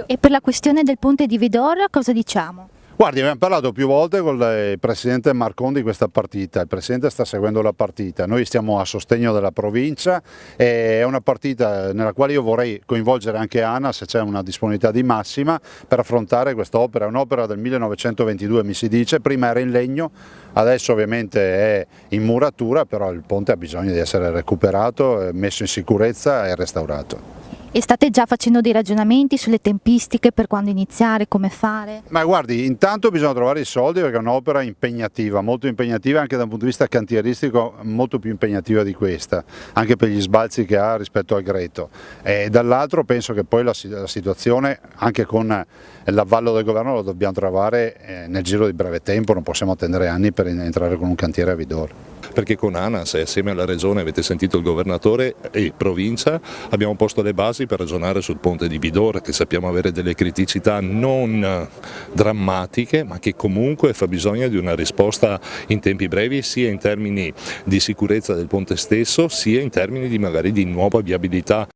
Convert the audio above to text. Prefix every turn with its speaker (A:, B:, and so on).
A: E per la questione del ponte di Vidor cosa diciamo?
B: Guardi, abbiamo parlato più volte con il Presidente Marcon di questa partita, il Presidente sta seguendo la partita, noi stiamo a sostegno della provincia, è una partita nella quale io vorrei coinvolgere anche Anna se c'è una disponibilità di massima per affrontare quest'opera, è un'opera del 1922 mi si dice, prima era in legno, adesso ovviamente è in muratura, però il ponte ha bisogno di essere recuperato, messo in sicurezza e restaurato.
A: E state già facendo dei ragionamenti sulle tempistiche per quando iniziare, come fare?
B: Ma guardi, intanto bisogna trovare i soldi perché è un'opera impegnativa, molto impegnativa anche da un punto di vista cantieristico, molto più impegnativa di questa, anche per gli sbalzi che ha rispetto al Greto. E dall'altro penso che poi la situazione, anche con l'avvallo del governo, lo dobbiamo trovare nel giro di breve tempo, non possiamo attendere anni per entrare con un cantiere a Vidor.
C: Perché con ANAS e assieme alla Regione, avete sentito il Governatore e Provincia, abbiamo posto le basi per ragionare sul ponte di Vidor, che sappiamo avere delle criticità non drammatiche ma che comunque fa bisogno di una risposta in tempi brevi, sia in termini di sicurezza del ponte stesso sia in termini di magari di nuova viabilità.